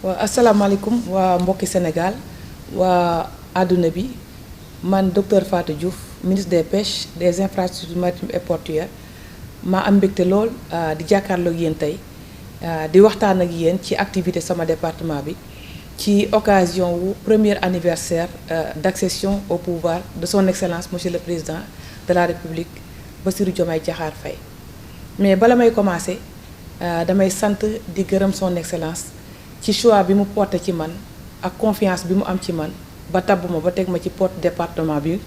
waa asalaamaaleykum waa mbokki Sénégal waa àdduna bi man docteur Fatou Diouf ministre des pêches des infrastructures maritimes et portuaires maa am mbégte lool di jàkkaarloog yéen tey di waxtaan ak yéen ci activité sama département bi ci occasion wu premier anniversaire d'accession au pouvoir de son excellence monsieur le président de la république Bassirou Diomaye Diakhar Faye. Mais bala may commencer damay sant di gërëm son excellence ci choix bi mu porté ci man ak confiance bi mu am ci man ba tabb ma ba teg ma ci porte département bi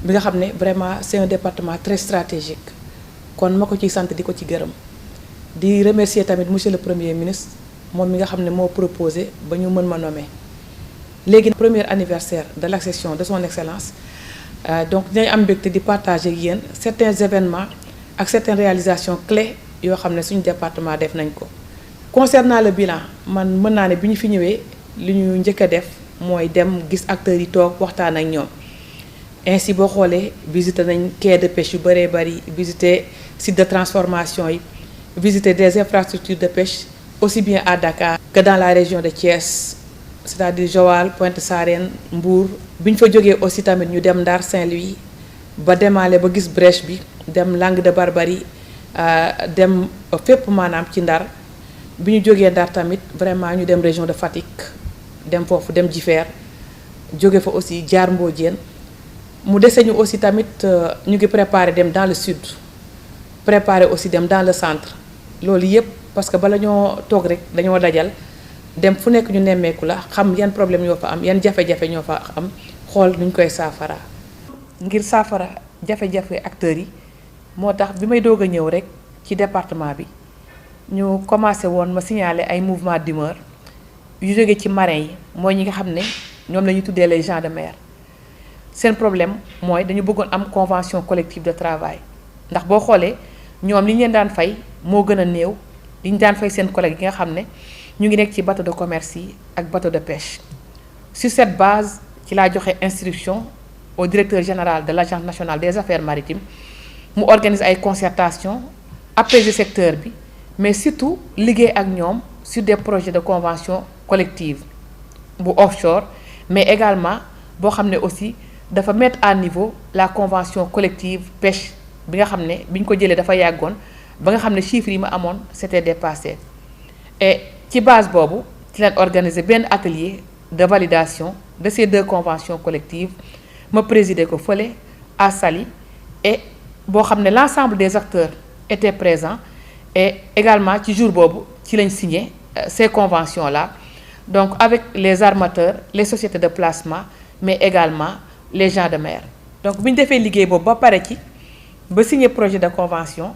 nga xam ne vraiment c'est un département très stratégique kon ma ko ciy sant di ko ci gërëm di remercier tamit monsieur le premier ministre moom mi nga xam ne moo proposé ba ñu mën ma nommer léegi premier anniversaire de l'accession de son excellence donc dinañ am mbégte di partager ak yéen certains événements ak certaines réalisations clés yoo xam ne suñu département def nañ ko. Concernant le bilan man mën naa ne bi ñu fi ñëwee li ñu njëkk a def mooy dem gis acteurs yi toog waxtaan ak ñoom ainsi boo xoolee visiter nañ quai de pêche yu bëree bëri visiter site de transformation yi visiter des infrastructures de pêche aussi bien à Dakar que dans la région de Thiès c'est-à-dire Joal Pointe Sarène Mbour. bi ñu fa jógee aussi tamit ñu dem Ndar Saint-Louis ba demaale ba gis brèche bi dem Langue de Barbarie dem fépp maanaam ci Ndar. bi ñu jógee Ndar tamit vraiment ñu dem région de Fatick dem foofu dem Jifeer jóge fa aussi jaar Mbodiène mu dese ñu aussi tamit ñu ngi préparer dem dans le sud préparer aussi dem dans le centre loolu yépp parce que bala ñoo toog rek dañoo dajal dem fu nekk ñu nemmeeku la xam yan problème ñoo fa am yan jafe-jafe ñoo fa am xool nuñ koy saafara ngir saafara jafe-jafe acteurs yi moo tax bi may doog a ñëw rek ci département bi ñu commencé woon ma signaler ay mouvement d'humeur yu jóge ci marins yi mooy ñi nga xam ne ñoom la ñu tuddee les gens de mer seen problème mooy dañu bëggoon am convention collective de travail ndax boo xoolee ñoom li ñu leen daan fay moo gën a néew li ñu daan fay seen collègue yi nga xam ne ñu ngi nekk ci bateau de commerce yi ak bateau de pêche. Sur cette base ci laa joxe instruction au directeur général de l'agence nationale des affaires maritimes mu organise ay concertation apaiser secteur bi mais surtout liggéey ak ñoom sur des projets de convention collective bu offshore mais également boo xam ne aussi dafa mettre à niveau la convention collective pêche bi nga xam ne bi ñu ko jëlee dafa yàggoon ba nga xam ne chiffres yi ma amoon c'était dépassé et ci base boobu ci leen organiser benn atelier de validation de ces deux conventions collectives ma présider ko fële à Saly et boo xam ne l'ensemble des acteurs étaient présents et également ci jour boobu ci lañ signé ces conventions là donc avec les armateurs les sociétés de placement mais également les gens de mer. donc bi ñu defee liggéey boobu ba pare ci ba signé projet de convention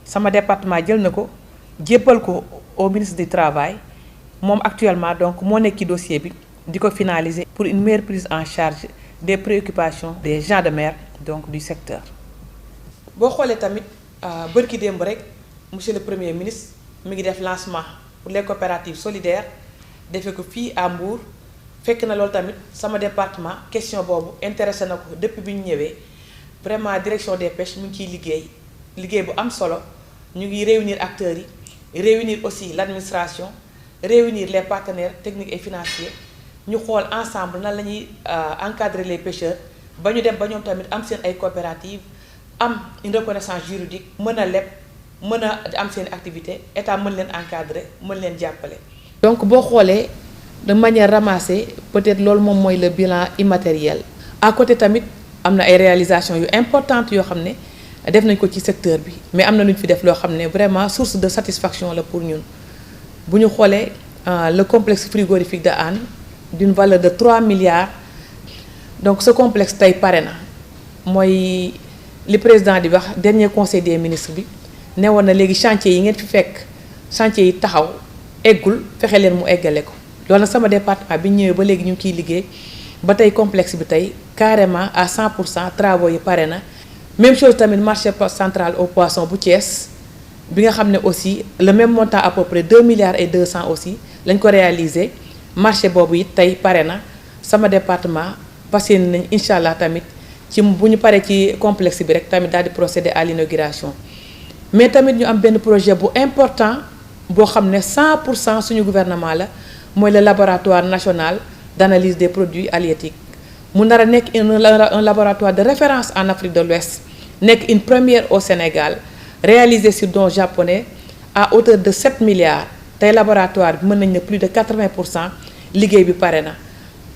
sama département jël na ko jébbal ko au ministre du travail moom actuellement donc moo nekk ci dossier bi di ko finaliser pour une meilleure prise en charge des préoccupations des gens de mer donc du secteur. boo xoolee tamit bërki démb rek. Monsieur le Premier ministre mi ngi def lancement pour les coopératives solidaires defee ko fii à Mbour fekk na loolu tamit sama département question boobu intéressé na ko depuis bi ñu ñëwee vraiment direction des pêches mu ngi ciy liggéey bu am solo ñu ngi réunir acteurs yi réunir aussi l'administration réunir les partenaires techniques et financiers ñu xool ensemble nan la ñuy encadrer les pêcheurs ba ñu dem ba ñoom tamit am seen ay coopératives am une reconnaissance juridique mën a leb mën a am seen activité état mën leen encadrer mën leen jàppale. donc boo xoolee de manière ramassée peut-être loolu moom mooy le bilan immatériel. à côté tamit am na ay réalisations yu importantes yoo xam ne def nañ ko ci secteur bi mais am na lu ñu fi def loo xam ne vraiment source de satisfaction la pour ñun bu ñu xoolee le complexe frigorifique de Hann d'une valeur de 3 milliards donc ce complexe tey pare na mooy li président di wax dernier conseil des ministres bi. ne woon na léegi chantier yi ngeen fi fekk chantier yi taxaw eggul fexe leen mu eggale ko loolu nag sama département bi ñëwee ba léegi ñu ngi ciy liggéey ba tey complexe bi tey carrément à 100% travaux yi pare na. même chose tamit marché central au poisson bu Thiès bi nga xam ne aussi le même montant à peu près 2 milliards et 200 aussi lañ ko réaliser marché boobu it tey pare na sama département passé nañ incha allah tamit ci bu ñu paree ci complexe bi rek tamit daal di procéder à l'inauguration. mais tamit ñu am benn projet bu important boo xam ne 100% suñu gouvernement la mooy le laboratoire national d'analyse des produits halieutiques mu nar a nekk un laboratoire de référence en Afrique de l'Ouest nekk une première au Sénégal réalisé sur dons japonais à hauteur de 7 milliards tey laboratoire bi mën nañ ne plus de 80% liggéey bi pare na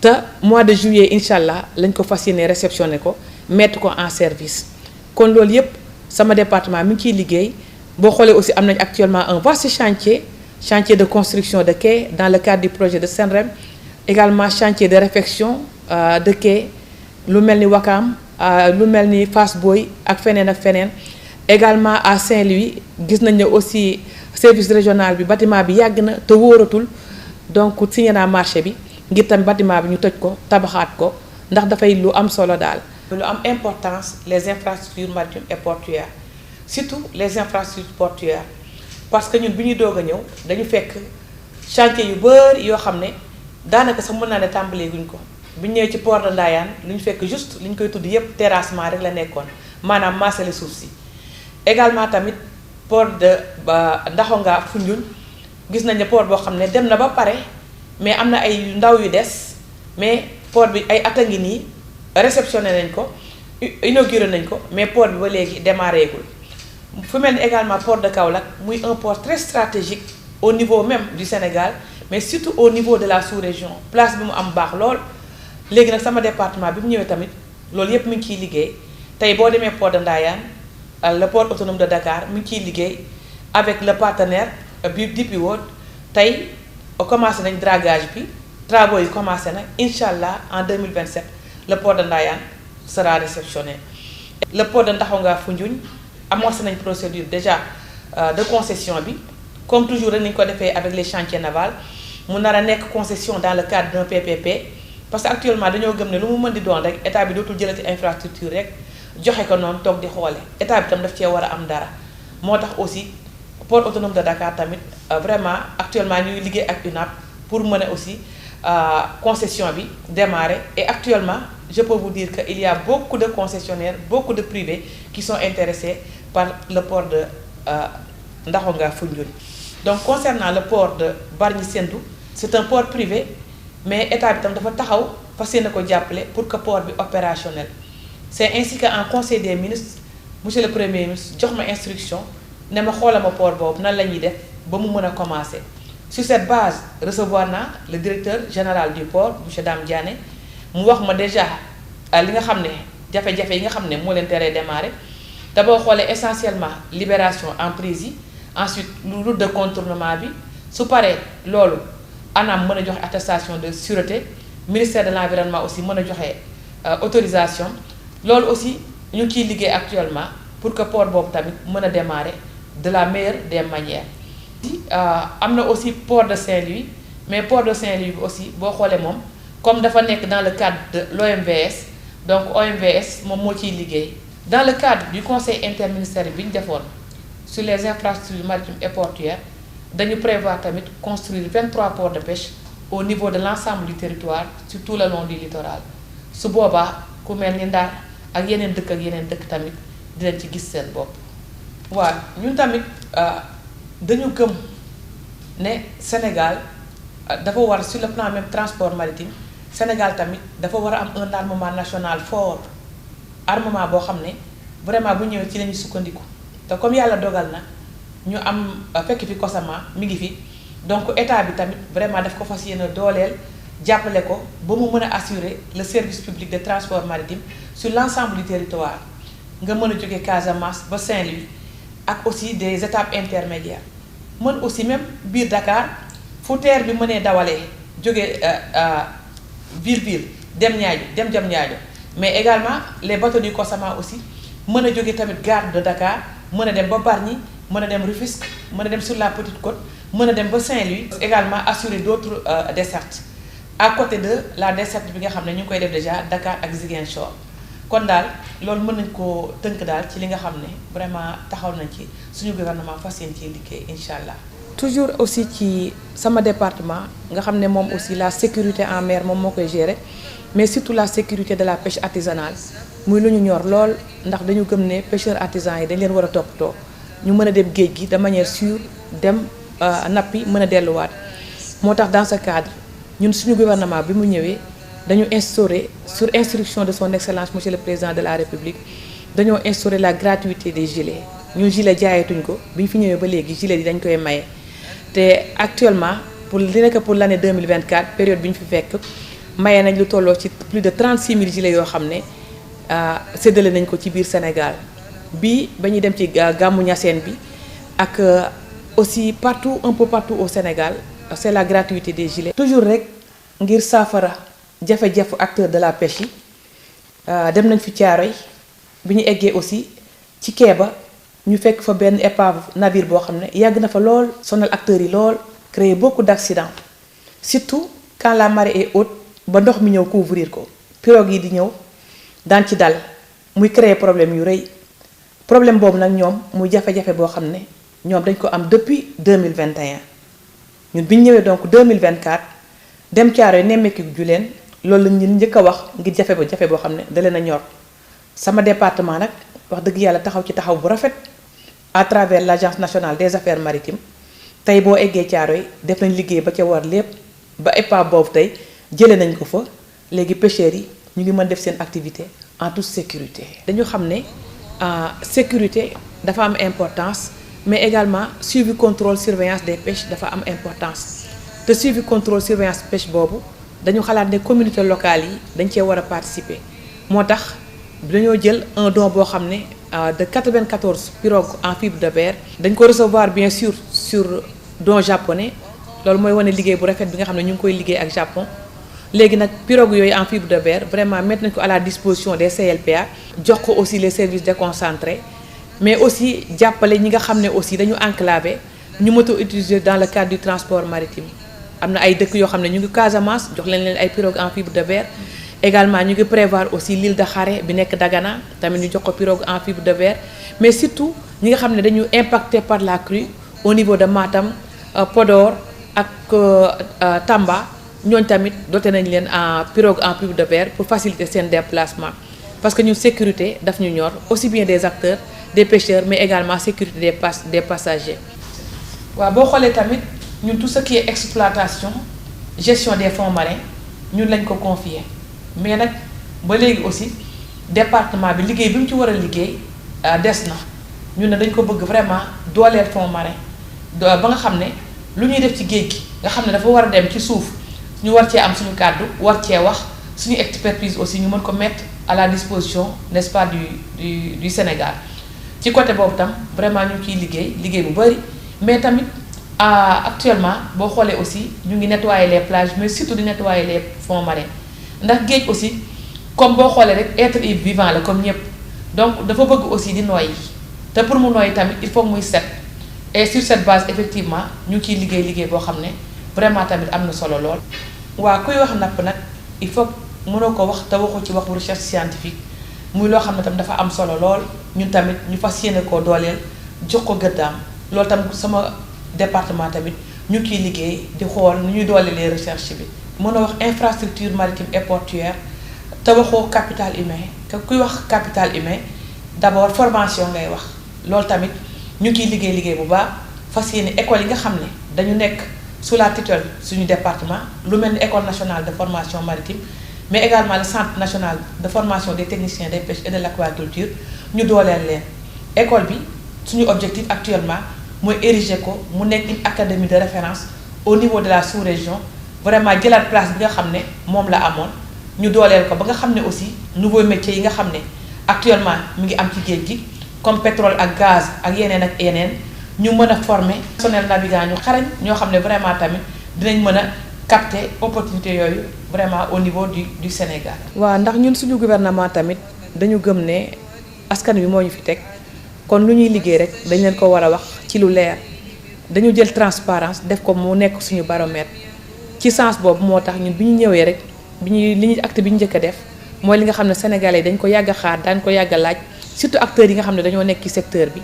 te mois de juillet incha allah lañ ko fas yéene réceptionné ko mettre ko en service kon loolu yépp sama département mi ngi ciy liggéey boo xoolee aussi am nañ actuellement un vaste chantier de construction de quai dans le cadre du projet de SENREM également chantier de réfection de quai lu mel ni Wakam lu mel ni Fass Boye ak feneen également à Saint-Louis gis nañ ne aussi service régional bi bâtiment bi yàgg na te wóoratul donc signé naa marché bi ngir tamit bâtiment bi ñu toj ko tabaxaat ko ndax dafay lu am solo daal. lu am importance les infrastructures maritimes et portuaires surtout les infrastructures portuaires parce que ñun bi ñuy doog a ñëw dañu fekk chantier yu bari yoo xam ne daanaka sax mën naa ne tàmbalee guñ ko bi ñu ñëwee ci port de Ndayane lu ñu fekk juste li ñu koy tudd yépp terrassement rek la nekkoon maanaam maasale suuf si. également tamit port de Ndaxonga Foundiougne gis nañ ne port boo xam ne dem na ba pare mais am na ay ndaw yu des mais port bi ay at a ngi nii réceptionné nañ ko inauguré nañ ko mais port bi ba léegi démarré gul fu mel ni également port de Kaolack muy un port très stratégique au niveau même du Sénégal mais surtout au niveau de la sous-région place bi mu am baax lool léegi nag sama département bi mu ñëwee tamit loolu yépp mi ngi ciy liggéey tey boo demee port de Ndayane le port autonome de Dakar mi ngi ciy liggéey avec le partenaire bi DP World tey commencé nañ dragage bi travaux yi commencé na incha allah en 2027 le port de Ndayane sera réceptionné. le port de Ndaxonga Foundiougne amorcé nañ procédure déjà de concession bi comme toujours rek nañ ko defee avec les chantiers navals mu nar a nekk concession dans le cadre d'un PPP parce que actuellement dañoo gëm ne lu mu mën di doon rek état bi dootul jëlati infrastructure rek. joxe ko noonu toog di xoole état bi tam daf cee war a am dara moo tax aussi port autonome de Dakar tamit vraiment actuellement ñuy liggéey ak UNAP pour mën a aussi concession bi démarrer et actuellement je peux vous dire que il y a beaucoup de concessionnaires beaucoup de privés qui sont intéressés par le port de Ndaxonga Foundiougne. Donc concernant le port de Bargny Sendou c'est un port privé mais état bi tam dafa taxaw fas yéene ko jàppale pour que port bi opérationnel. C'est ainsi qu'en conseil des ministres monsieur le premier ministre jox ma instruction ne ma xoolal ma port boobu nan la ñuy def ba mu mën a commencer. Sur cette base recevoir naa le directeur général du port monsieur Dame Diané mu wax ma déjà li nga xam ne jafe-jafe yi nga xam ne moo leen teree démarrer te boo xoolee essentiellement libération en prise yi ensuite route de contournement bi su paree loolu ANAM mën a joxe attestation de sûreté ministère de l'environnement aussi mën a joxe autorisation. loolu aussi ñu ngi ciy liggéey actuellement pour que port boobu tamit mën a démarrer de la meilleure des manières. am na aussi port de Saint-Louis mais port de Saint-Louis bi aussi boo xoolee moom comme dafa nekk dans le cadre de l'OMVS donc OMVS moom moo ciy liggéey. dans le cadre du conseil interministériel bi ñu defoon sur les infrastructures maritimes et portuaires dañu prévoir tamit construire 23 ports de pêche au niveau de l'ensemble du territoire sur tout le long du littoral su boobaa ku mel ni Ndar ak yeneen dëkk tamit dinañ ci gis seen bopp. waaw ñun tamit dañu gëm ne Sénégal dafa war sur le plan même transport maritime Sénégal tamit dafa war a am un armement national fort armement boo xam ne vraiment bu ñëwee ci lañuy sukkandiku te comme yàlla dogal na ñu am fekk fi Cosama mi ngi fi donc état bi tamit vraiment daf ko fas yéene dooleel jàppale ko ba mu mën a assurer le service public de transport maritime sur l'ensemble du territoire nga mën a jóge Casamance ba Saint-Louis ak aussi des étapes intermédiaires mën aussi même biir Dakar fu TER bi mënee dawalee jóge ville dem Diamniadio mais également les bateaux du Cosama aussi mën a jóge tamit gare de Dakar mën a dem ba Bargny mën a dem Rufisque mën a dem sur la Petite Côte mën a dem ba Saint-Louis également assurer d'autres dessertes à côté de la desserte bi nga xam ne ñu ngi koy def déjà Dakar ak Ziguinchor kon daal loolu mën nañ koo tënk daal ci li nga xam ne vraiment taxaw nañ ci suñu gouvernement fas yéene ci liggéey incha allah. toujours aussi ci sama département nga xam ne moom aussi la sécurité en mer moom moo koy gérer mais surtout la sécurité de la pêche artisanale muy lu ñu ñor lool ndax dañu gëm ne pêcheurs artisans yi dañ leen war a toppatoo ñu mën a dem géej gi de manière sûre dem nappi mën a delluwaat moo tax dans ce cadre ñun suñu gouvernement bi mu ñëwee dañu instaurer sur instruction de son excellence monsieur le président de la république dañoo instaurer la gratuité des gilets ñun gilet jaayatuñ ko bi ñu fi ñëwee ba léegi gilet yi dañ koy maye te actuellement pour li nekk pour l'année 2024 période bi ñu fi fekk maye nañ lu tolloo ci plus de 36 000 gilets yoo xam ne séddale nañ ko ci biir Sénégal bi ba ñuy dem ci gàmmu Ñaseen bi ak aussi partout un peu partout au Sénégal c'est la gratuité des gilets. toujours rek ngir saafara jafe-jafe acteur de la pêche yi dem nañ fi Thiaroye bi ñu eggee aussi ci quai ba ñu fekk fa benn épave navire boo xam ne yàgg na fa lool sonal acteurs yi lool créer beaucoup d'accidents surtout quand la marée est haute ba ndox mi ñëw couvrir ko pirogue yi di ñëw daan ci dal muy créer problème yu rëy problème boobu nag ñoom muy jafe-jafe boo xam ne ñoom dañ ko am depuis 2021 ñun bi ñu ñëwee donc 2024 dem Thiaroye nemmeeku ju leen loolu la ñu njëkk a wax ngir jafe boo xam ne da leen a ñor sama département nag wax dëgg yàlla taxaw ci taxaw bu rafet à travers l'agence nationale des affaires maritimes tey boo eggee Thiaroye def nañ liggéey ba ca war lépp ba épave boobu tey jëlee nañ ko fa léegi pêcheurs yi ñu ngi mën def seen activité en toute sécurité. dañu xam ne sécurité dafa am importance mais également suivi contrôle surveillance des pêches dafa am importance te suivi contrôle surveillance pêche boobu dañu xalaat ne communautés locales yi dañ cee war a participer moo tax dañoo jël un don boo xam ne de 94 pirogues en fibre de verre dañ ko recevoir bien sûr sur don japonais loolu mooy wane liggéey bu rafet bi nga xam ne ñu ngi koy liggéey ak Japon léegi nag pirogues yooyu en fibre de verre vraiment mettre nañ ko à la disposition des CLPA jox ko aussi les services déconcentrés mais aussi jàppale ñi nga xam ne aussi dañu enclavé ñu mën a utiliser dans le cadre du transport maritime am na ay dëkk yoo xam ne ñu ngi Casamance jox leen ay pirogues en fibre de verre également ñu ngi prévoir aussi l'île de Kharé bi nekk Dagana tamit ñu jox ko pirogue en fibre de verre mais surtout ñi nga xam ne dañu impacté par la crue au niveau de Matam Podor ak Tamba ñooñ tamit doté nañ leen en pirogue en fibre de verre pour faciliter seen déplacement parce que ñun sécurité daf ñu ñor aussi bien des acteurs des pêcheurs mais également sécurité des passagers. waaw boo xoolee tamit ñun tout ce qui est exploitation gestion des fonds marins ñun lañ ko confier mais nag ba léegi aussi département bi liggéey bi mu ci war a liggéey des na ñun ne dañ ko bëgg vraiment dooleel fonds marin ba nga xam ne lu ñuy def ci géej gi nga xam ne dafa war a dem ci suuf ñu war cee am suñu kàddu war cee wax suñu expertise aussi ñu mën ko mettre à la disposition n'est-ce pas du Sénégal ci côté boobu tam vraiment ñu ciy liggéey bu bari mais tamit actuellement boo xoolee aussi ñu ngi nettoyer les plages mais surtout di nettoyer les fonds marins ndax géej aussi comme boo xoolee rek être vivant la comme ñëpp donc dafa bëgg aussi di noyyi te pour mu noyyi tamit il faut muy set et sur cette base effectivement ñu ngi ciy liggéey boo xam ne vraiment tamit am na solo lool. waa kuy wax napp nag il faut mënoo ko wax te waxu ci waxu recherche scientifique muy loo xam ne tam dafa am solo lool ñun tamit ñu fas yéene koo dooleel jox ko gëddaam loolu tam sama département tamit ñu ngi ciy liggéey di xool nu ñuy dooleelee recherche bi. mën a wax infrastructure maritime et portuaire te waxoo capital humain te kuy wax capital humain d'abord formation ngay wax loolu tamit ñu ngi ciy liggéey bu baax fas yéene école yi nga xam ne dañu nekk sous la tutelle suñu département lu mel ni école nationale de formation maritime mais également le centre national de formation des techniciens des pêches et de l'aquaculture ñu dooleel leen école bi suñu objectif actuellement mooy ériger ko mu nekk une académie de référence au niveau de la sous-région vraiment jëlaat place bi nga xam ne moom la amoon ñu dooleel ko ba nga xam ne aussi nouveaux métiers yi nga xam ne actuellement mi ngi am ci géej gi comme pétrole ak gaz ak yeneen ñu mën a former personnel navigant ñu xarañ ñoo xam ne vraiment tamit dinañ mën a capter opportunité yooyu vraiment au niveau du Sénégal. waaw ndax ñun suñu gouvernement tamit dañu gëm ne askan wi moo ñu fi teg kon lu ñuy liggéey rek dañ leen ko war a wax ci lu leer dañu jël transparence def ko mu nekk suñu baromètre ci sens boobu moo tax ñun bi ñu ñëwee rek acte bi ñu njëkk a def mooy li nga xam ne sénégalais yi dañ ko yàgg a xaar daañu ko yàgg a laaj surtout acteurs yi nga xam ne dañoo nekk ci secteur bi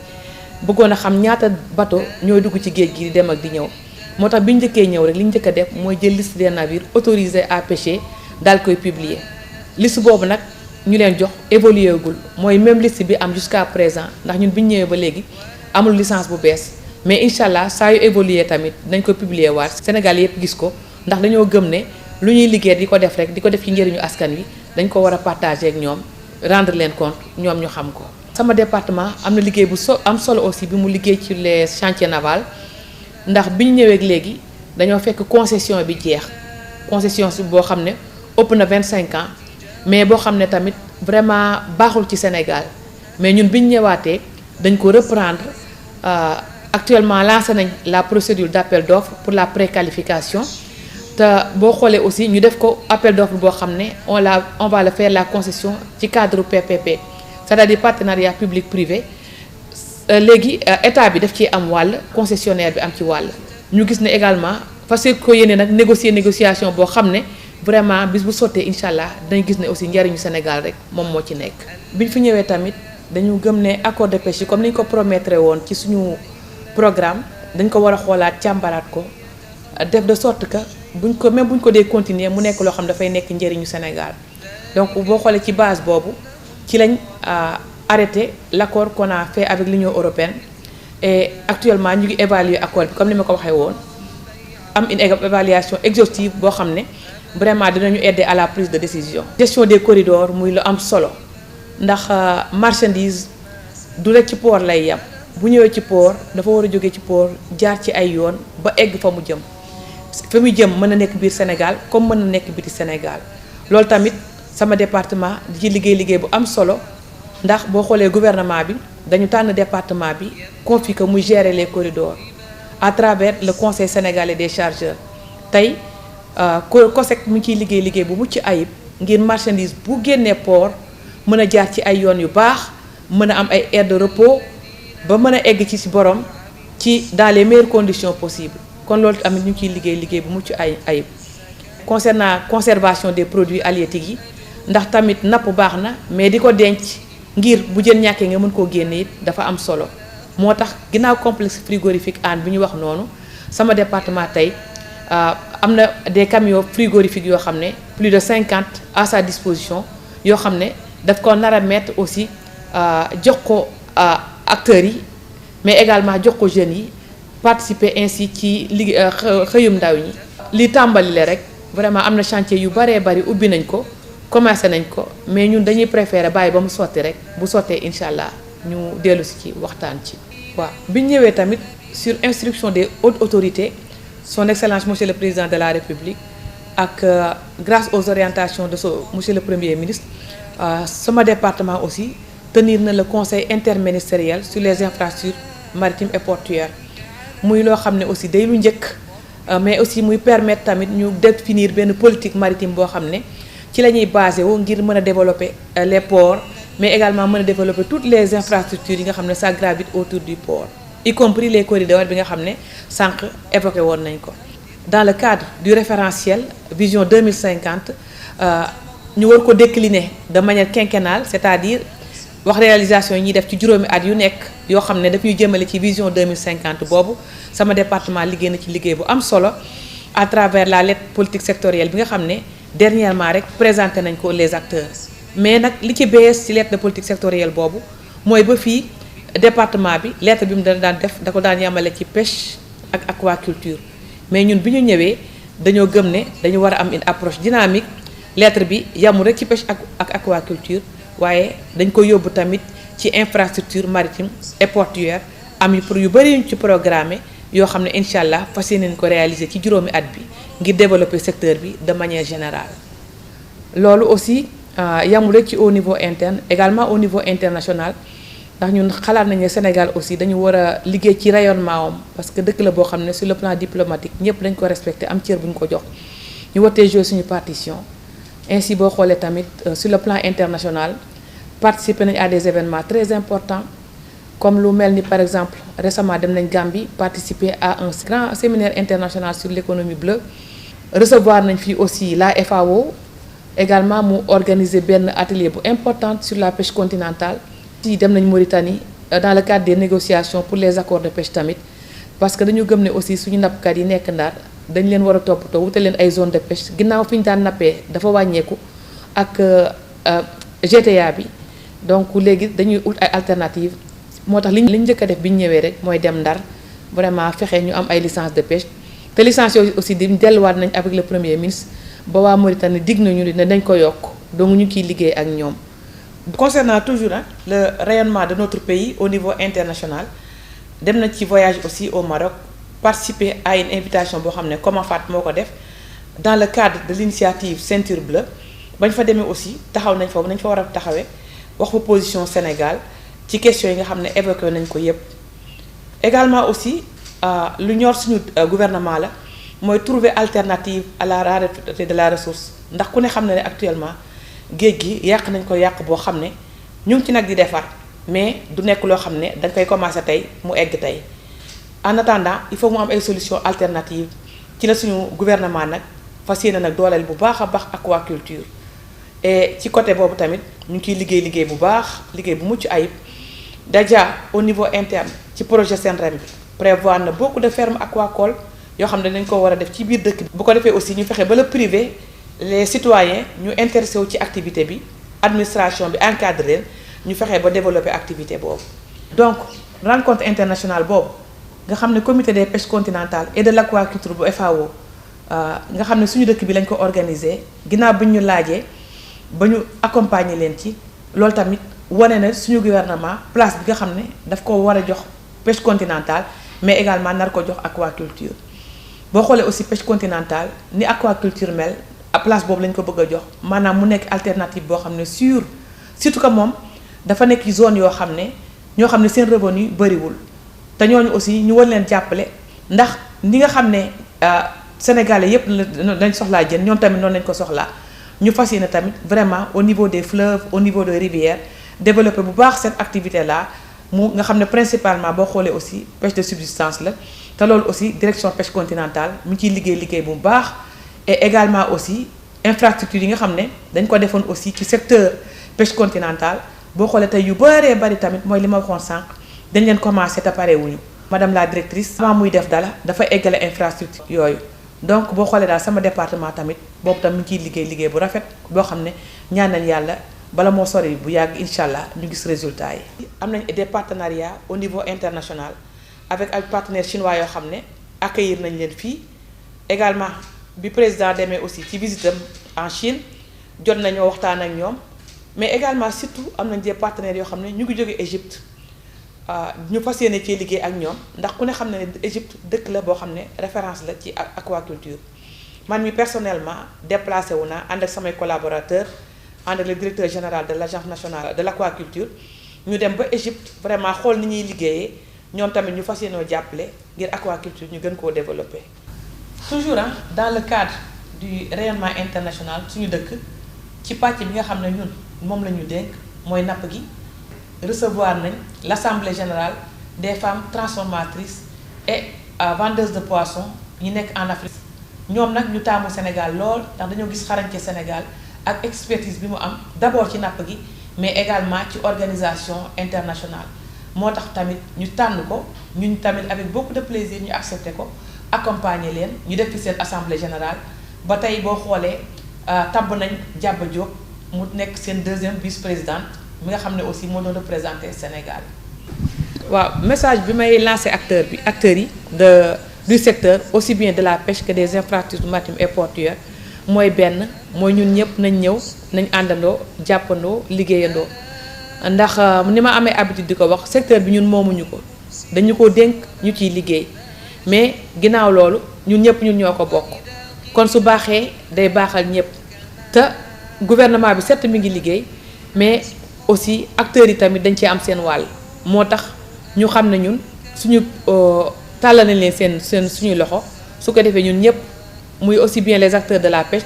bëggoon a xam ñaata bateau ñooy dugg ci géej gi di dem ak di ñëw moo tax bi ñu njëkkee ñëw rek li ñu njëkk a def mooy jël liste des navires autorisés à pêcher daal koy publier liste boobu nag ñu leen jox évolué gul mooy même liste bi am jusqu'à présent ndax ñun bi ñu ñëwee ba léegi amul licence bu bees mais incha allah saa yu évoluer tamit dañ ko publier waat Sénégal yëpp gis ko ndax dañoo gëm ne lu ñuy liggéey di ko def rek di ko def ci njëriñu askan wi dañ ko war a partager ak ñoom rendre leen compte ñoom ñu xam ko. sama département am na liggéey bu am solo aussi bi mu liggéey ci les chantiers navals ndax bi ñu ñëwee ak léegi dañoo fekk concession bi jeex concession si boo xam ne ëpp na 25 ans mais boo xam ne tamit vraiment baaxul ci Sénégal mais ñun bi ñu ñëwaatee dañ ko reprendre actuellement lancé nañ la procédure d'appel d'offres pour la préqualification te boo xoolee aussi ñu def ko appel d'offres boo xam ne on va le faire la concession ci cadre PPP c'est-à-dire partenariat public privé léegi état bi daf ci am wàll concessionnaire bi am ci wàll ñu gis ne également parce que yéene nag négociation boo xam ne vraiment bis bu sottee incha allah dañu gis ne aussi njariñu Sénégal rek moom moo ci nekk. biñ fi ñëwee tamit dañu gëm ne accord de pêche yi comme ni ñu ko promettre woon ci suñu programme dañ ko war a xoolaat càmbaraat ko def de sorte que buñ ko dee continuer mu nekk loo xam dafay nekk njëriñu Sénégal donc boo xoolee ci base boobu ci lañ arrêté l'accord qu'on a fait avec l'Union européenne et actuellement ñu ngi évaluer accord bi comme ni ma ko waxee woon am une évaluation exhaustive boo xam ne vraiment dinañu aider à la prise de décision. gestion des corridors muy lu am solo ndax marchandise du rek ci port lay yam bu ñëwee ci port dafa war a jóge ci port jaar ci ay yoon ba egg fa mu jëm mën na nekk biir Sénégal comme mën na nekk biti Sénégal loolu tamit sama département di ci liggéey bu am solo ndax boo xoolee gouvernement bi dañu tànn département bi confié que muy gérer les corridors à travers le conseil sénégalais des chargeurs tey COSEC mu ngi ciy liggéey bu mucc ayib ngir marchandise bu génnee port mën a jaar ci ay yoon yu baax mën a am ay aires de repos ba mën a egg ci borom ci dans les meilleures conditions possibles kon loolu tamit ñu ngi ciy liggéey bu mucc ayib. concernant conservation des produits halieutiques yi ndax tamit napp baax na mais di ko denc ngir bu jën ñàkkee nga mën koo génne it dafa am solo moo tax ginnaaw complexe frigorifique Hann bi ñu wax noonu sama département tey am na des camions frigorifiques yoo xam ne plus de 50 à sa disposition yoo xam ne daf ko nar a mettre aussi jox ko acteurs yi mais également jox ko jeunes yi participer ainsi ci liggéey xëyum ndaw ñi. li tàmbali le rek vraiment am na chantier yu baree bari ubbi nañ ko commencé nañ ko mais ñun dañuy préférer bàyyi ba mu sotti rek bu sottee incha allah ñu dellu si ci waxtaan ci. waaw bi ñu ñëwee tamit sur instruction des hautes autorités son excellence monsieur le président de la république ak grâce aux orientations de monsieur le premier ministre sama département aussi tenir na le conseil interministériel sur les infrastructures maritimes et portuaires muy loo xam ne aussi day lu njëkk mais aussi muy permettre tamit ñu définir benn politique maritime boo xam ne ci la ñuy basé wu ngir mën a développer les ports mais également mën a développer toutes les infrastructures yi nga xam ne ça gravite autour du port y compris les corridors bi nga xam ne sànq évoqué woon nañ ko. dans le cadre du référentiel vision 2050 ñu war ko décliner de manière quinquennale c'est-à-dire wax réalisation yi ñuy def ci juróomi at yu nekk yoo xam ne daf ñuy jëmale ci vision 2050 boobu sama département liggéey na ci liggéey bu am solo à travers la lettre politique sectorielle bi nga xam ne dernièrement rek présenté nañ ko les acteurs mais nag li ci bees ci lettre de politique sectorielle boobu mooy ba fii département bi lettre bi mu daan def da ko daan yamale ci pêche ak aquaculture mais ñun bi ñu ñëwee dañoo gëm ne dañu war a am une approche dynamique lettre bi yamul rek ci pêche ak aquaculture waaye dañ ko yóbbu tamit ci infrastructure maritime et portuaire am yu bëri yuñ ci programmé yoo xam ne incha allah fas yéeneen ko réaliser ci juróomi at bi ngir développer secteur bi de manière générale. loolu aussi yamul rek ci au niveau interne également au niveau international ndax ñun xalaat nañ ne Sénégal aussi dañu war a liggéey ci rayonnement am parce que dëkk la boo xam ne sur le plan diplomatique ñëpp dañ ko respecté am cër bu ñu ko jox ñu watee jouer suñu partition. ainsi boo xoolee tamit sur le plan international participer nañ à des événements très importants comme lu mel ni par exemple récemment dem nañ Gambie participer à un grand séminaire international sur l'économie bleue recevoir nañ fii aussi la FAO également mu organiser benn atelier bu important sur la pêche continentale. si dem nañ Mauritanie dans le cadre des négociations pour les accords de pêche tamit parce que dañu gëm ne aussi suñu nappkat yi nekk Ndar dañ leen war a toppatoo wutal leen ay zone de pêche ginnaaw fi ñu daan nappee dafa wàññeeku ak GTA bi donc léegi dañuy ut ay alternatives moo tax li ñu njëkk a def bi ñu ñëwee rek mooy dem Ndar vraiment fexe ñu am ay licence de pêche te licence yooyu aussi di delluwaat nañ avec le premier ministre ba waa Mauritanie dig nañu ne dañ ko yokk donc ñu ciy liggéey ak ñoom. Concernant toujours le rayonnement de notre pays au niveau international dem na ci voyage aussi au Maroc participer à une invitation boo xam ne Comafat moo ko def dans le cadre de l'initiative Ceinture Bleue bañ fa demee aussi taxaw nañ fa war a taxawee wax fa position Sénégal ci question yi nga xam ne évoqué nañ ko yépp. Également aussi lu ñor suñu gouvernement la mooy trouver alternative à la rareté de la ressource ndax ku ne xam ne ne actuellement géej gi yàq nañ ko yàq boo xam ne ñu ngi ci nag di defar mais du nekk loo xam ne dañ koy commencer tey mu egg tey en attendant il faut mu am ay solutions alternatives ci la suñu gouvernement nag fas yéene nag dooleel bu baax a baax aquaculture et ci côté boobu tamit ñu ngi ciy liggéey bu baax liggéey bu mucc ayib déjà au niveau interne ci projet SENREM bi prévoir na beaucoup de fermes aquacoles yoo xam ne dañ ko war a def ci biir dëkk bi. bu ko defee aussi ñu fexe ba le privé les citoyens ñu intéressé wu ci activité bi administration bi encadré ñu fexe ba développer activité boobu. donc rencontre internationale boobu nga xam ne comité des pêches continentales et de l'aquaculture bu FAO nga xam ne suñu dëkk bi lañ ko organisé ginnaaw bi ñu laajee ba ñu accompagner leen ci loolu tamit wane na suñu gouvernement place bi nga xam ne daf ko war a jox pêche continentale mais également nar ko jox aquaculture. boo xoolee aussi pêche continentale ni aquaculture mel à place boobu lañ ko bëgg a jox maanaam mu nekk alternative boo xam ne surtout que moom dafa nekk zone yoo xam ne ñoo xam ne seen revenu bëriwul te ñooñu aussi ñu war leen jàppale ndax ni nga xam ne sénégalais yépp lañ soxlaa jën ñoom tamit noonu lañ ko soxlaa ñu fas yéene tamit vraiment au niveau des fleuves au niveau des rivières développer bu baax cette activité là mu nga xam ne principalement boo xoolee aussi pêche de subsistance la te loolu aussi direction pêche continentale mu ngi ciy liggéey bu baax et également aussi infrastructure yi nga xam ne dañ ko defoon aussi ci secteur pêche continentale boo xoolee tey yu bëree bëri tamit mooy li ma waxoon sànq dañ leen commencé te pare wuñu madame la directrice avant muy def dala dafa eggale infrastructure yooyu donc boo xoolee daal sama département tamit boobu tam mu ngi ciy liggéey bu rafet boo xam ne ñaan nañ yàlla bala moo sori bu yàgg incha allah ñu gis résultat yi. am nañ des partenariats au niveau international avec ay partenaires chinois yoo xam ne accueillir nañ leen fii également bi président demee aussi ci visitam en Chine jot nañoo waxtaan ak ñoom mais également surtout am nañ des partenaires yoo xam ne ñu ngi jóge Égypte ñu fas yéene cee liggéey ak ñoom ndax ku ne xam ne Égypte dëkk la boo xam ne référence la ci aquaculture man mi personnellement déplacé wu naa ànd ak samay collaborateurs. ànd ak le directeur général de l'agence nationale de l'aquaculture ñu dem ba Égypte vraiment xool ni ñuy liggéeyee ñoom tamit ñu fas yéenoo jàppale ngir aquaculture ñu gën koo développer. toujours dans le cadre du rayonnement international suñu dëkk ci pàcc bi nga xam ne ñun moom la ñu dénk mooy napp gi recevoir nañ l'assemblée générale des femmes transformatrices et vendeuses de poissons yi nekk en Afrique. ñoom nag ñu taamu Sénégal lool ndax dañoo gis xarañte Sénégal. ak expertise bi mu am d'abord ci napp gi mais également ci organisation internationale moo tax tamit ñu tànn ko ñun tamit avec beaucoup de plaisir ñu accepté ko accompagner leen ñu def fi seen assemblée générale ba tey boo xoolee tabb nañ Diaba Diop mu nekk seen deuxième vice-présidente mi nga xam ne aussi moo doon représenter Sénégal. waaw message bi may lancer acteurs yi du secteur aussi bien de la pêche que des infrastructures maritimes et portuaires mooy benn mooy ñun ñëpp nañ ñëw nañ àndandoo jàppandoo liggéeyandoo ndax ni ma amee habitude di ko wax secteur bi ñun moomuñu ko dañu ko dénk ñu ciy liggéey mais ginnaaw loolu ñun ñëpp ñun ñoo ko bokk kon su baaxee day baaxal ñëpp te gouvernement bi certes mi ngi liggéey mais aussi acteurs yi tamit dañ cee am seen wàll moo tax ñu xam ne ñun suñu tàllal nañ leen seen suñuy loxo su ko defee ñun ñëpp muy aussi bien les acteurs de la pêche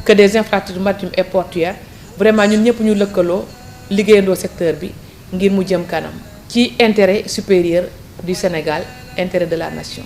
que des infrastructures maritimes et portuaires vraiment ñun ñëpp ñu lëkkaloo liggéeyandoo secteur bi ngir mu jëm kanam ci intérêt supérieur du Sénégal intérêt de la nation.